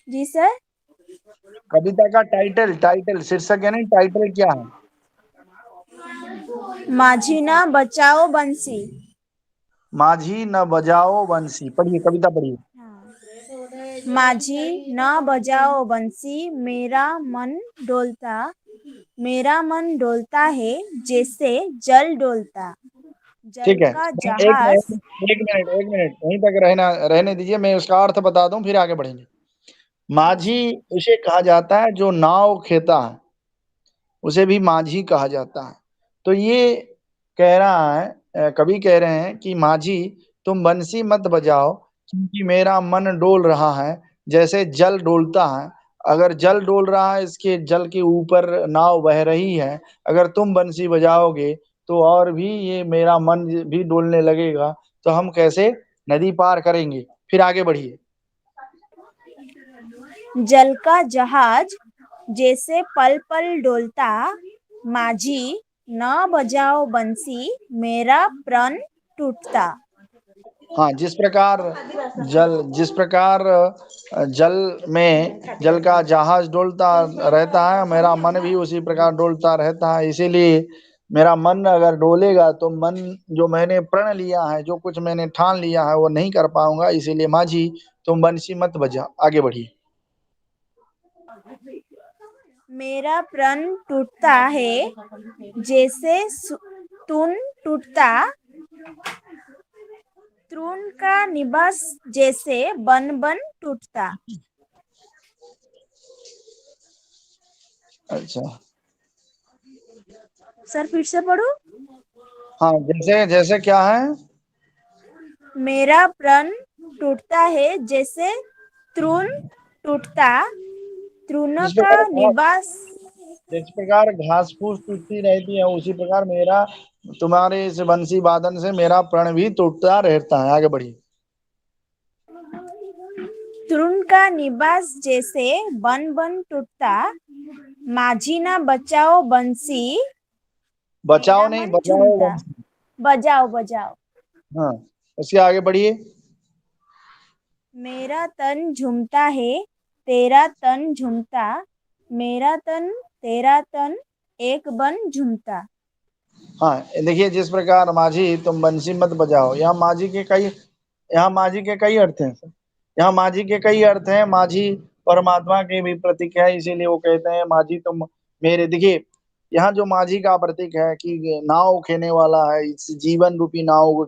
जी सर। कविता का टाइटल, टाइटल शीर्षक यानी टाइटल क्या है? माझी ना बचाओ बंसी। माझी न बजाओ बंसी। पढ़िए, कविता पढ़िए। माझी न बजाओ बंसी मेरा मन डोलता है जैसे जल डोलता। जल ठीक है, का एक जहाज। मिनट एक मिनट एक मिनट वहीं तक रहने दीजिए, मैं उसका अर्थ बता दूं फिर आगे बढ़ेंगे। माझी उसे कहा जाता है जो नाव खेता है, उसे भी माझी कहा जाता है। तो ये कह रहा है, कवि कह रहे हैं कि माझी तुम बंसी मत बजाओ क्योंकि मेरा मन डोल रहा है जैसे जल डोलता है। अगर जल डोल रहा है, इसके जल के ऊपर नाव बह रही है, अगर तुम बंसी बजाओगे तो और भी ये मेरा मन भी डोलने लगेगा, तो हम कैसे नदी पार करेंगे? फिर आगे बढ़िए। जल का जहाज जैसे पल पल डोलता। माझी न बजाओ बंसी मेरा प्रण टूटता। हाँ, जिस प्रकार जल में जल का जहाज डोलता रहता है, मेरा मन भी उसी प्रकार डोलता रहता है। इसीलिए मेरा मन अगर डोलेगा तो मन जो मैंने प्रण लिया है, जो कुछ मैंने ठान लिया है, वो नहीं कर पाऊंगा। इसीलिए माझी तुम बंसी मत बजा। आगे बढ़िए। मेरा प्रण टूटता है जैसे तून टूटता। तृण का निवास जैसे बन बन टूटता। अच्छा, सर फिर से पढ़ो। हाँ, जैसे जैसे क्या है? मेरा प्रण टूटता है जैसे तृण टूटता। तृण जिस का प्रकार निवास। जिस प्रकार घास फूस टूटती रहती है, उसी प्रकार मेरा तुम्हारे इस बंसी वादन से मेरा प्रण भी टूटता रहता है। आगे बढ़िए। तृण का निवास जैसे बन बन टूटता। माझी ना बचाओ बंसी बचाओ मेरा नहीं, मन बजाओ झूमता। बंसी। बजाओ बजाओ। हाँ, उसके आगे बढ़िए। मेरा तन झूमता है तेरा तन झूमता। मेरा तन तेरा तन एक बन झूमता। हाँ, देखिए, जिस प्रकार माझी तुम बंसी मत बजाओ, यहाँ माझी के कई अर्थ हैं सर। यहाँ माझी के कई अर्थ हैं। माझी परमात्मा के भी प्रतीक है, इसीलिए वो कहते हैं माझी तुम मेरे। देखिए, यहाँ जो माझी का प्रतीक है कि नाव खेने वाला है, इस जीवन रूपी नाव को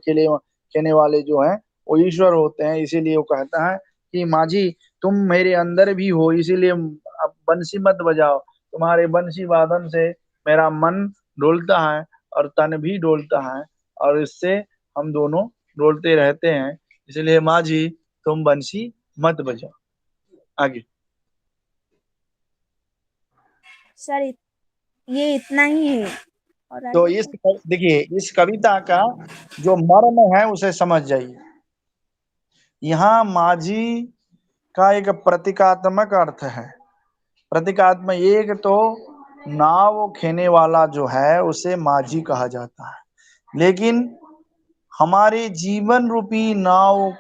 खेने वाले जो हैं वो ईश्वर होते हैं। इसीलिए वो कहता है कि माझी तुम मेरे अंदर भी हो, इसीलिए अब बंसी मत बजाओ। तुम्हारे बंसी वादन से मेरा मन डोलता है और तन भी डोलता है, और इससे हम दोनों डोलते रहते हैं। इसलिए माझी तुम बंसी मत बजाओ। आगे। सर ये इतना ही है और तो आगे। देखिए, इस कविता का जो मर्म है उसे समझ जाइए। यहाँ माझी का एक प्रतीकात्मक अर्थ है। प्रतीकात्मक, एक तो नाव खेने वाला जो है उसे माझी कहा जाता है, लेकिन हमारे जीवन रूपी नाव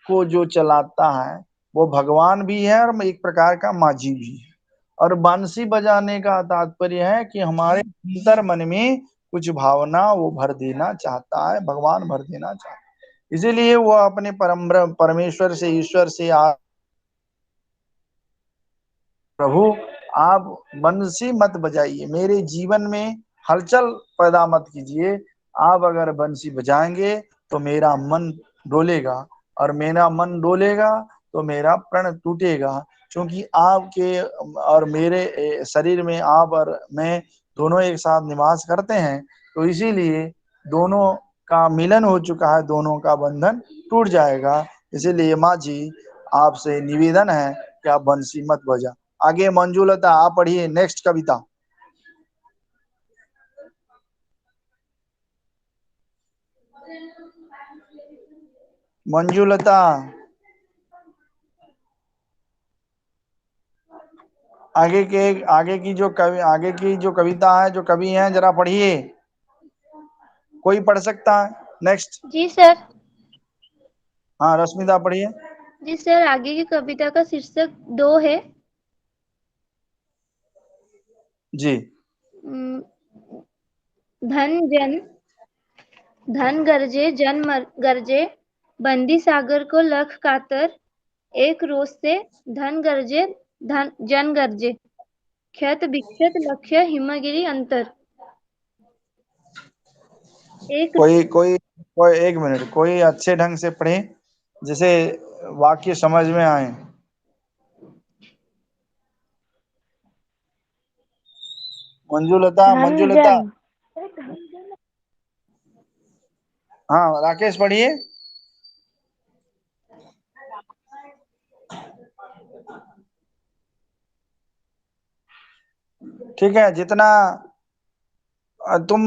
को जो चलाता है वो भगवान भी है और एक प्रकार का माझी भी है। और बंसी बजाने का तात्पर्य है कि हमारे अंतर मन में कुछ भावना वो भर देना चाहता है, भगवान भर देना चाहता है। इसीलिए वो अपने परमेश्वर से, ईश्वर से प्रभु आप बंसी मत बजाइए, मेरे जीवन में हलचल पैदा मत कीजिए। आप अगर बंसी बजाएंगे तो मेरा मन डोलेगा, और मेरा मन डोलेगा तो मेरा प्रण टूटेगा, क्योंकि आपके और मेरे शरीर में आप और मैं दोनों एक साथ निवास करते हैं। तो इसीलिए दोनों का मिलन हो चुका है, दोनों का बंधन टूट जाएगा। इसीलिए माँ जी आपसे निवेदन है कि आप बंसी मत बजा। आगे मंजुलता आप पढ़िए नेक्स्ट कविता। मंजुलता आगे की जो कविता है, जो कवि हैं, जरा पढ़िए। कोई पढ़ सकता है नेक्स्ट? जी सर। हाँ रश्मिता पढ़िए। जी सर, आगे की कविता का शीर्षक 2 है। जी। धन गरजे जन गरजे, बंदी सागर को लख कातर, एक रोज से धन गरजे जन गरजे, क्षत विक्षत लक्ष्य हिमगिरी अंतर। एक कोई एक मिनट, कोई अच्छे ढंग से पढ़े जिसे वाक्य समझ में आए। मंजुलता हाँ राकेश पढ़िए। ठीक है, जितना तुम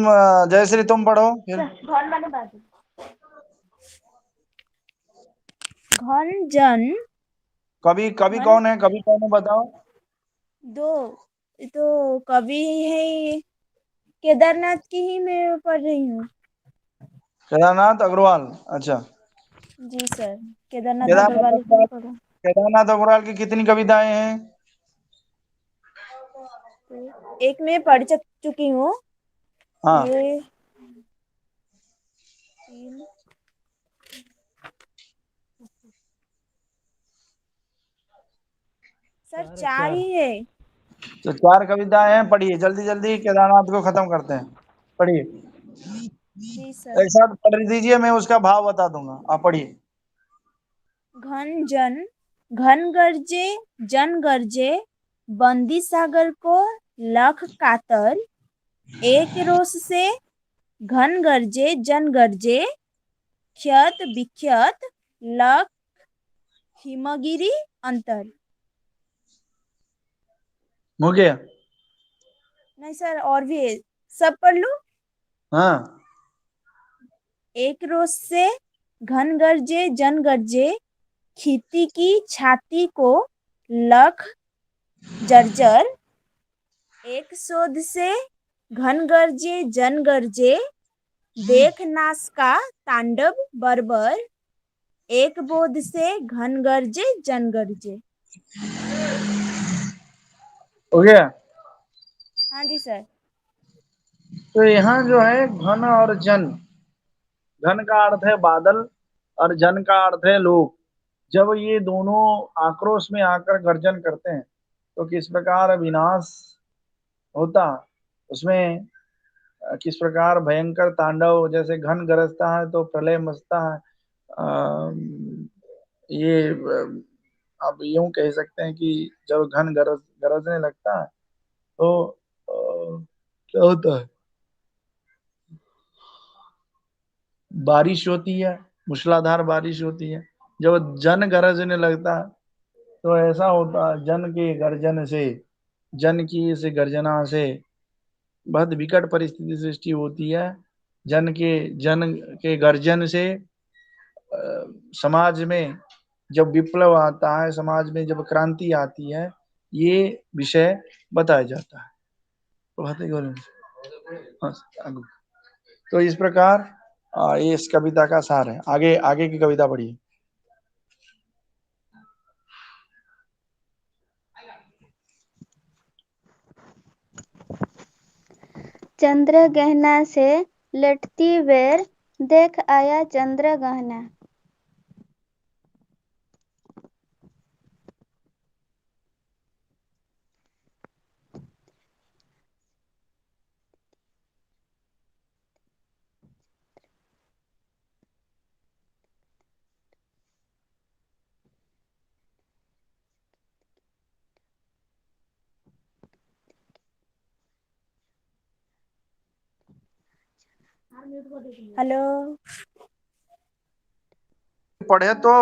जयश्री तुम पढ़ो फिर। घन जन कवि कौन है, बताओ। दो तो कवि है, केदारनाथ की ही मैं पढ़ रही हूँ। केदारनाथ अग्रवाल, अच्छा। जी सर, केदारनाथ अग्रवाल की पढ़ो। केदारनाथ अग्रवाल की कितनी कविताएं हैं? तो एक मैं पढ़ चुकी हूँ। हाँ ये 3 सर 4 ही है। तो 4 कविताएं हैं, पढ़िए जल्दी जल्दी, केदारनाथ को खत्म करते हैं। पढ़िए जी सर। एक साथ पढ़ दीजिए, मैं उसका भाव बता दूंगा, आप पढ़िए। घन गरजे जन गरजे, बंदी सागर को लख कातर, एक रोष से घन गरजे जन गरजे, क्षत विक्षत लख हिमगिरी अंतर। हो गया? नहीं सर, और भी है, सब पढ़ लूं? हाँ एक रोष से घन गरजे जन गरजे, खीती की छाती को लख जर्जर, एक शोध से घन गरजे जन गरजे, देख नास का तांडव बर्बर, एक बोध से घन गरजे जन गरजे। हो गया। हाँ जी सर। तो यहाँ जो है घन और जन, घन का अर्थ है बादल और जन का अर्थ है लोग। जब ये दोनों आक्रोश में आकर गर्जन करते हैं तो किस प्रकार विनाश होता, उसमें किस प्रकार भयंकर तांडव, जैसे घन गरजता है तो प्रलय मचता है। ये आप यूं कह सकते हैं कि जब घन गरजने लगता है तो क्या होता है, बारिश होती है, मूसलाधार बारिश होती है। जब जन गरजने लगता है तो ऐसा होता है, जन के गर्जन से, जन की इस गर्जना से बहुत विकट परिस्थिति सृष्टि होती है। जन के गर्जन से समाज में जब विप्लव आता है, समाज में जब क्रांति आती है, ये विषय बताया जाता है। तो इस प्रकार ये इस कविता का सार है। आगे आगे की कविता पढ़िए। चंद्र गहना से लटती बेर देख आया चंद्र गहना। हेलो पढ़े तो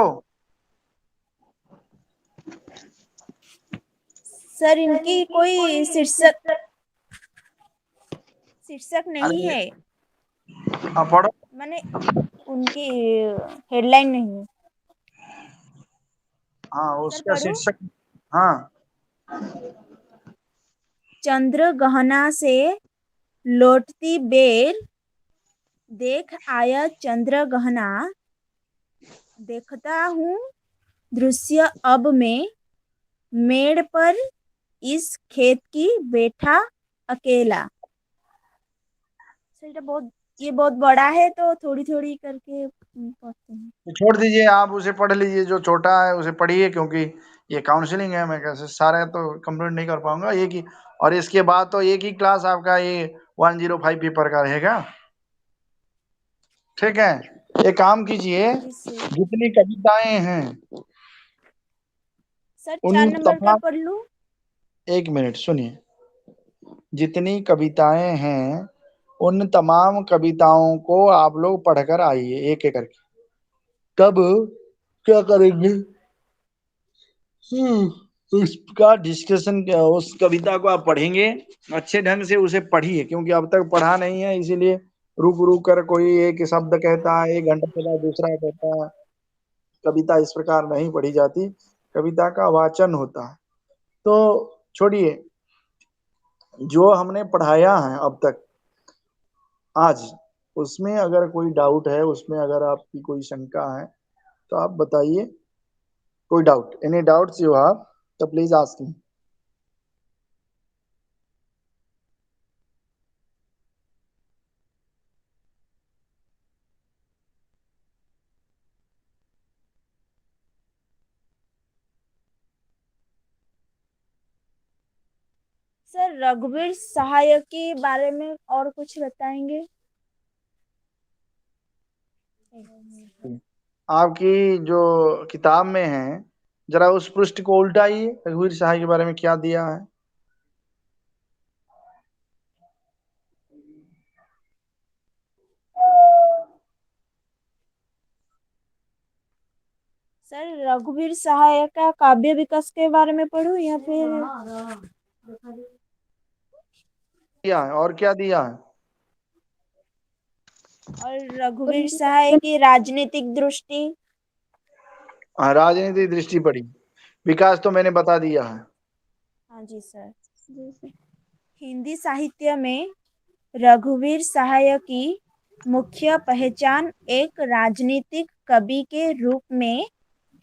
सर, इनकी कोई शीर्षक नहीं अरे है, पढ़ो। माने उनकी हेडलाइन नहीं है। हाँ, सर उसका पढ़ू। शीर्षक। हाँ, चंद्र गहना से लौटती बेर देख आया चंद्र गहना। देखता हूँ दृश्य अब मैं मेड़ पर इस खेत की बैठा अकेला। सर ये बहुत बड़ा है, तो थोड़ी थोड़ी करके पढ़ते हैं। तो छोड़ दीजिए, आप उसे पढ़ लीजिए, जो छोटा है उसे पढ़िए, क्योंकि ये काउंसलिंग है। मैं कैसे सारे तो कंप्लीट नहीं कर पाऊंगा एक ही, और इसके बाद तो एक ही क्लास आपका ये 105 पेपर का रहेगा। ठीक है, एक काम कीजिए, जी सर। जितनी कविताएं हैं सर उन 4 नंबर का तमाम, पढ़ लूं? एक मिनट सुनिए, जितनी कविताएं हैं उन तमाम कविताओं को आप लोग पढ़कर आइए एक एक करके। तब क्या करेंगे, उसका डिस्कशन, उस कविता को आप पढ़ेंगे अच्छे ढंग से, उसे पढ़िए, क्योंकि अब तक पढ़ा नहीं है, इसीलिए रुक रुक कर कोई एक शब्द कहता है, 1 घंटा के बाद दूसरा कहता है। कविता इस प्रकार नहीं पढ़ी जाती, कविता का वाचन होता है। तो छोड़िए, जो हमने पढ़ाया है अब तक आज, उसमें अगर कोई डाउट है, उसमें अगर आपकी कोई शंका है तो आप बताइए। कोई doubt, any doubts you have, तो प्लीज आस्क मी। सर रघुवीर सहाय के बारे में और कुछ बताएंगे? आपकी जो किताब में है, जरा उस पृष्ठ को उल्टाइए, रघुवीर सहाय के बारे में क्या दिया है। सर रघुवीर सहाय का काव्य विकास के बारे में पढ़ूं या फिर? दिया है, और क्या दिया है। और रघुवीर सहाय की राजनीतिक दृष्टि। हाँ, राजनीतिक दृष्टि पड़ी, विकास तो मैंने बता दिया है। हाँ जी सर। हिंदी साहित्य में रघुवीर सहाय की मुख्य पहचान एक राजनीतिक कवि के रूप में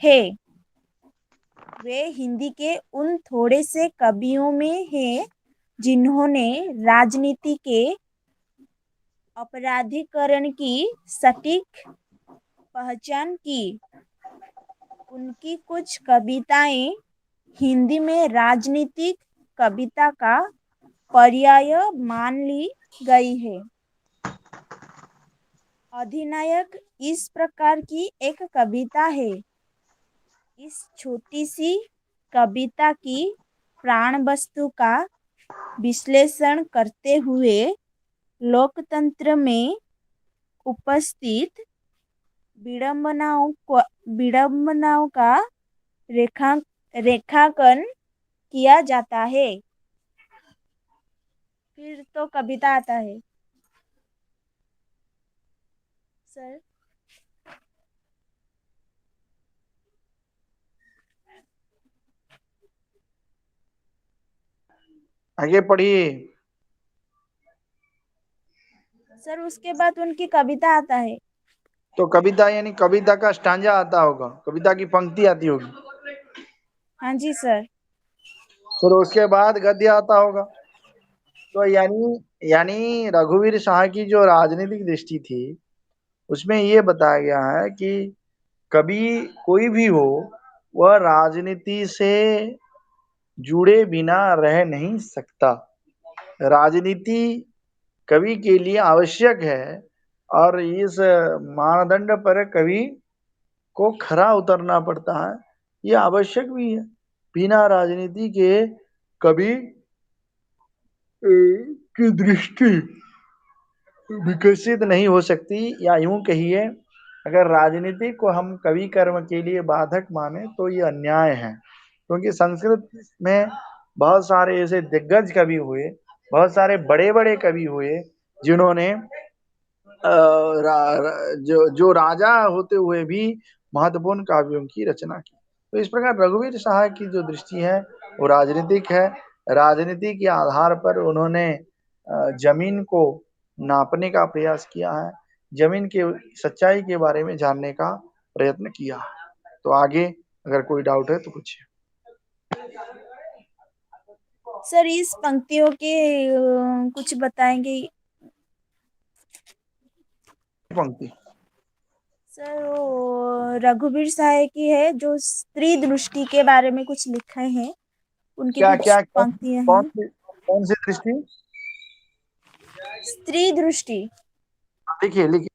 है। वे हिंदी के उन थोड़े से कवियों में हैं जिन्होंने राजनीति के अपराधीकरण की सटीक पहचान की। उनकी कुछ कविताएं हिंदी में राजनीतिक कविता का पर्याय मान ली गई है। अधिनायक इस प्रकार की एक कविता है। इस छोटी सी कविता की प्राण वस्तु का विश्लेषण करते हुए लोकतंत्र में उपस्थित विडंबनाओं का रेखांकन किया जाता है। फिर तो कविता आता है सर। आगे पढ़िए। सर उसके बाद उनकी कविता आता है। तो कविता यानी कविता का स्टांजा आता होगा, कविता की पंक्ति आती होगी, हाँ जी सर। फिर उसके बाद गद्य आता होगा। तो यानी रघुवीर शाह की जो राजनीतिक दृष्टि थी उसमें ये बताया गया है कि कभी कोई भी हो वह राजनीति से जुड़े बिना रह नहीं सकता। राजनीति कवि के लिए आवश्यक है और इस मानदंड पर कवि को खरा उतरना पड़ता है। ये आवश्यक भी है। बिना राजनीति के कवि की दृष्टि विकसित नहीं हो सकती, या यूं कहिए अगर राजनीति को हम कवि कर्म के लिए बाधक माने तो ये अन्याय है। क्योंकि संस्कृत में बहुत सारे ऐसे दिग्गज कवि हुए, बहुत सारे बड़े बड़े कवि हुए जिन्होंने जो राजा होते हुए भी महत्वपूर्ण काव्यों की रचना की। तो इस प्रकार रघुवीर शाह की जो दृष्टि है वो राजनीतिक है। राजनीति के आधार पर उन्होंने जमीन को नापने का प्रयास किया है, जमीन के सच्चाई के बारे में जानने का प्रयत्न किया है। तो आगे अगर कोई डाउट है तो पूछिए। सर इस पंक्तियों के कुछ बताएंगे? पंक्ति सर वो रघुवीर शाह की है जो स्त्री दृष्टि के बारे में कुछ लिखे हैं, उनकी क्या कुछ क्या पंक्तियां हैं। कौन सी दृष्टि? स्त्री दृष्टि। लिखिए लिखिए,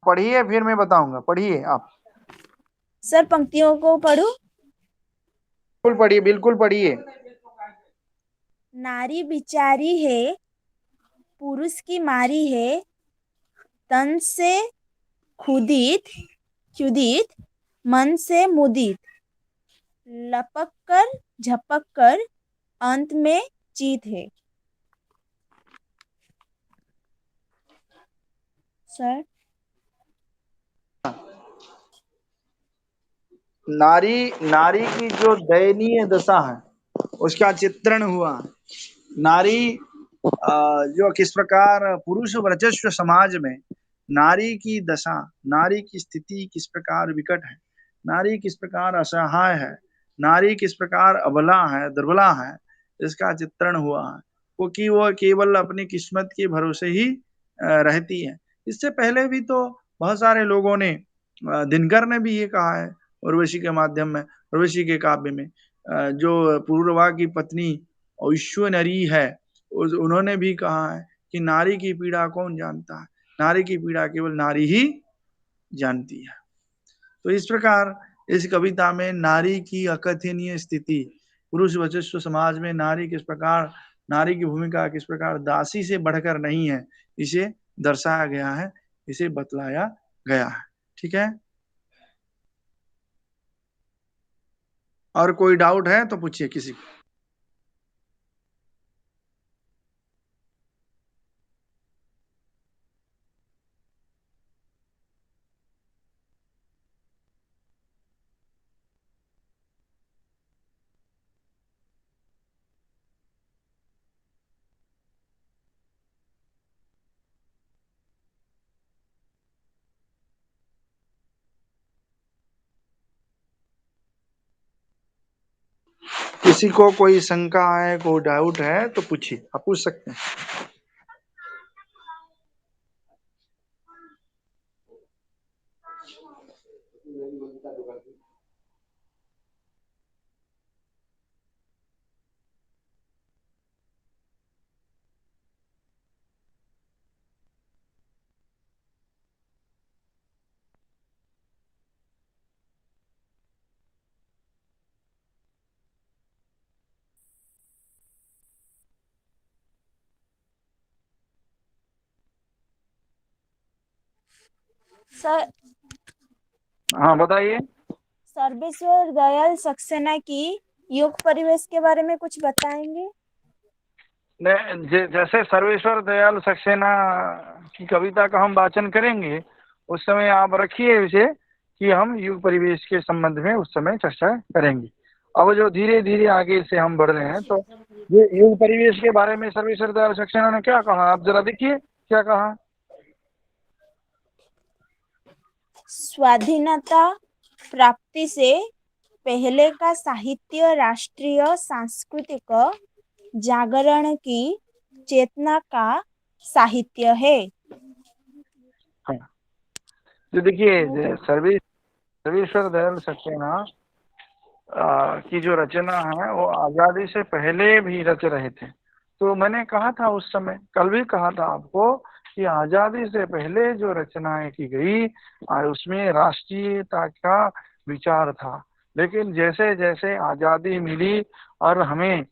पढ़िए फिर मैं बताऊंगा। पढ़िए आप। सर पंक्तियों को पढ़ूं? बिल्कुल पढ़िए, बिल्कुल पढ़िए। नारी बिचारी है, पुरुष की मारी है, तन से खुदित क्षुदित, मन से मुदित, लपक कर झपक कर अंत में जीत है। सर नारी की जो दयनीय दशा है उसका चित्रण हुआ। नारी जो किस प्रकार पुरुष वर्चस्व समाज में नारी की दशा, नारी की स्थिति किस प्रकार विकट है, नारी किस प्रकार असहाय है, नारी किस प्रकार अबला है, दुर्बला है, इसका चित्रण हुआ है। क्योंकि वो केवल अपनी किस्मत के भरोसे ही रहती है। इससे पहले भी तो बहुत सारे लोगों ने, दिनकर ने भी ये कहा है उर्वशी के माध्यम में, उर्वशी के काव्य में, जो पुरूरवा की पत्नी ऐश्वर्य है उन्होंने भी कहा है कि नारी की पीड़ा कौन जानता है, नारी की पीड़ा केवल नारी ही जानती है। तो इस प्रकार इस कविता में नारी की अकथनीय स्थिति, पुरुष वर्चस्व समाज में नारी किस प्रकार, नारी की भूमिका किस प्रकार दासी से बढ़कर नहीं है, इसे दर्शाया गया है, इसे बतलाया गया है। ठीक है, और कोई डाउट है तो पूछिए किसी को। किसी को कोई शंका है, कोई डाउट है तो पूछिए, आप पूछ सकते हैं। सर हाँ बताइए। सर्वेश्वर दयाल सक्सेना की योग परिवेश के बारे में कुछ बताएंगे? जैसे सर्वेश्वर दयाल सक्सेना की कविता का हम वाचन करेंगे उस समय आप रखिए इसे कि हम युग परिवेश के संबंध में उस समय चर्चा करेंगे। अब जो धीरे धीरे आगे से हम बढ़ रहे हैं तो ये युग परिवेश के बारे में सर्वेश्वर दयाल सक्सेना ने क्या कहा, आप जरा देखिए क्या कहा। स्वाधीनता प्राप्ति से पहले का साहित्य राष्ट्रीय सांस्कृतिक जागरण की चेतना का साहित्य है। हाँ। तो देखिए सर्वेश्वर दयाल सक्सेना की जो रचना है वो आजादी से पहले भी रच रहे थे। तो मैंने कहा था उस समय, कल भी कहा था आपको कि आजादी से पहले जो रचनाएं की गई उसमें राष्ट्रीयता का विचार था। लेकिन जैसे जैसे आजादी मिली और हमें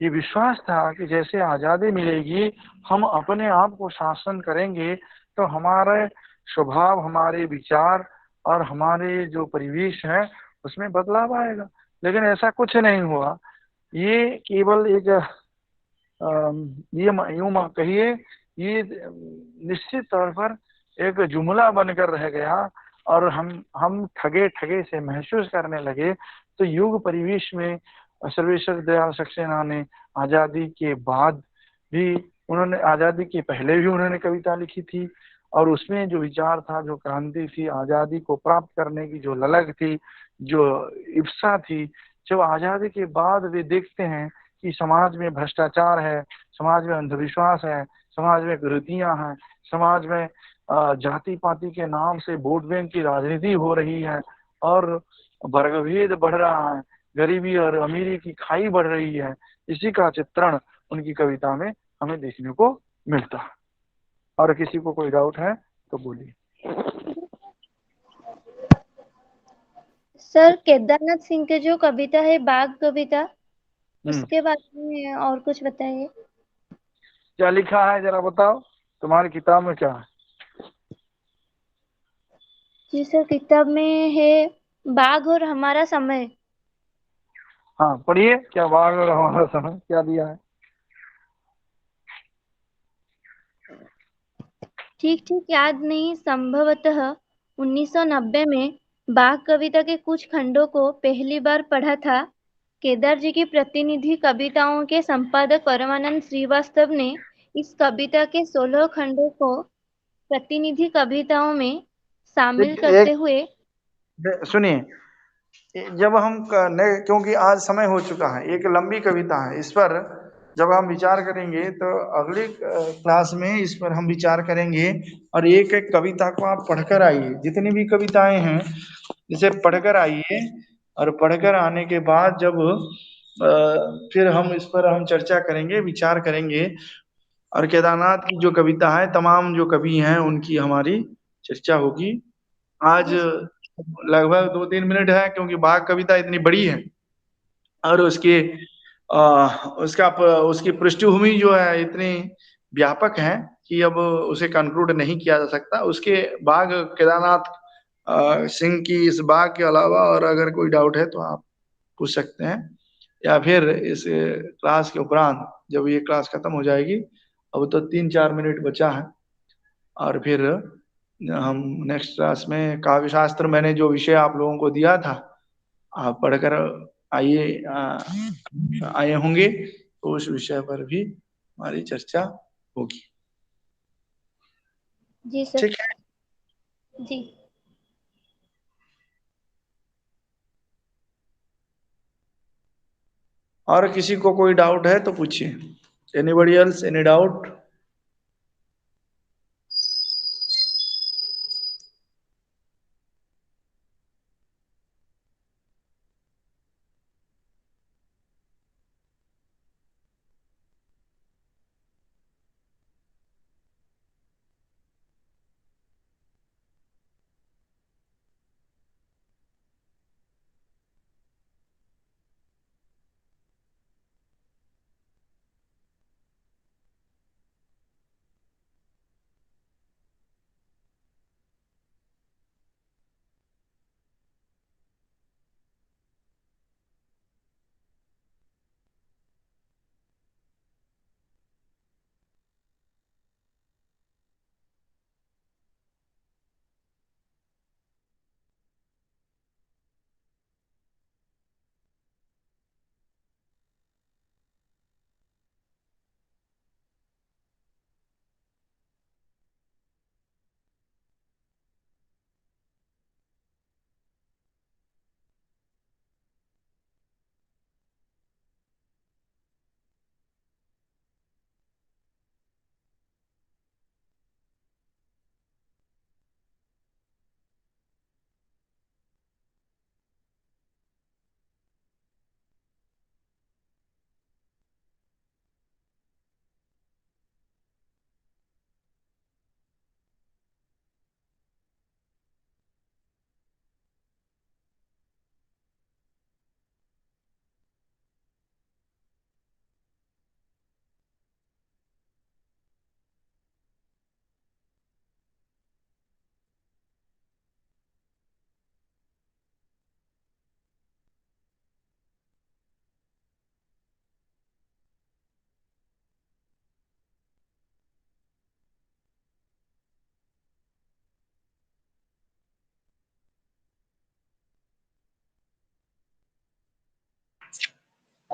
ये विश्वास था कि जैसे आजादी मिलेगी हम अपने आप को शासन करेंगे, तो हमारे स्वभाव, हमारे विचार और हमारे जो परिवेश है उसमें बदलाव आएगा। लेकिन ऐसा कुछ नहीं हुआ। ये केवल एक ये यूं कहिए, ये निश्चित तौर पर एक जुमला बनकर रह गया और हम ठगे ठगे से महसूस करने लगे। तो युग परिवेश में सर्वेश्वर दयाल सक्सेना ने आजादी के बाद भी, उन्होंने आजादी के पहले भी उन्होंने कविता लिखी थी और उसमें जो विचार था, जो क्रांति थी, आजादी को प्राप्त करने की जो ललक थी, जो इप्सा थी, जब आजादी के बाद वे देखते हैं कि समाज में भ्रष्टाचार है, समाज में अंधविश्वास है, समाज में कुरीतियां हैं, समाज में जाति पाति के नाम से वोट बैंक की राजनीति हो रही है और वर्गभेद बढ़ रहा है, गरीबी और अमीरी की खाई बढ़ रही है, इसी का चित्रण उनकी कविता में हमें देखने को मिलता है। और किसी को कोई डाउट है तो बोलिए। सर, केदारनाथ सिंह के जो कविता है बाघ कविता, उसके बारे में और कुछ बताइए। क्या लिखा है जरा बताओ, तुम्हारी किताब में क्या है? जी सर, किताब में है बाघ और हमारा समय। हाँ पढ़िए, क्या बाघ और हमारा समय क्या दिया है? ठीक ठीक याद नहीं, संभवतः 1990 में बाघ कविता के कुछ खंडों को पहली बार पढ़ा था। केदार जी की प्रतिनिधि कविताओं के संपादक परमानंद श्रीवास्तव ने इस कविता के 16 खंडों को प्रतिनिधि कविताओं में शामिल करते हुए। सुनिए, जब हम क्योंकि आज समय हो चुका है, एक लंबी कविता है, इस पर जब हम विचार करेंगे तो अगली क्लास में इस पर हम विचार करेंगे। और एक एक कविता को आप पढ़कर आइए, जितनी भी कविताएं हैं इसे पढ़कर आइए, और पढ़कर आने के बाद जब फिर हम इस पर हम चर्चा करेंगे, विचार करेंगे। और केदारनाथ की जो कविता है, तमाम जो कवि हैं उनकी हमारी चर्चा होगी। आज लगभग 2-3 मिनट है, क्योंकि बाघ कविता इतनी बड़ी है और उसकी पृष्ठभूमि जो है इतनी व्यापक है कि अब उसे कंक्लूड नहीं किया जा सकता। उसके बाघ केदारनाथ सिंह की इस बाघ के अलावा और अगर कोई डाउट है तो आप पूछ सकते हैं, या फिर इस क्लास के उपरांत जब ये क्लास खत्म हो जाएगी, अब तो 3-4 मिनट बचा है, और फिर हम नेक्स्ट क्लास में काव्य शास्त्र, मैंने जो विषय आप लोगों को दिया था आप पढ़कर आए होंगे, तो उस विषय पर भी हमारी चर्चा होगी। जी सर। ठीक है। जी। और किसी को कोई डाउट है तो पूछिए। Anybody else, any doubt?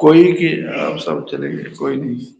कोई की, अब सब चले गए, कोई नहीं।